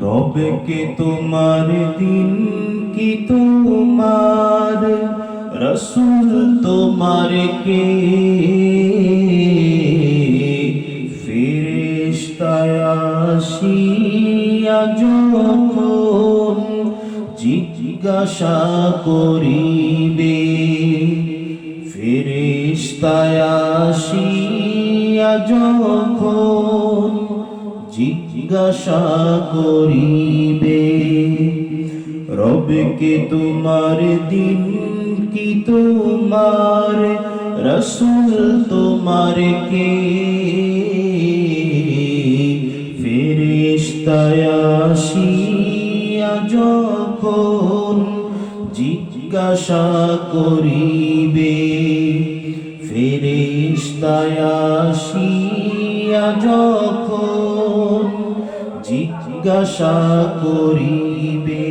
রবকে তোমার দিন কি তোমার রসূল তোমার কে ফেরেশতায় আসিয়া যখন জিজ্ঞাসা করিবে ফেরেশতায় আসিয়া যখন জিজ্ঞাসা করিবে রবকে তোমার দিন কি তোমার রসূল তোমার কে ফেরেশতায় আসিয়া যখন জিজ্ঞাসা করিবে ফেরেশতায় আসিয়া যখন জিজ্ঞাসা করিবে।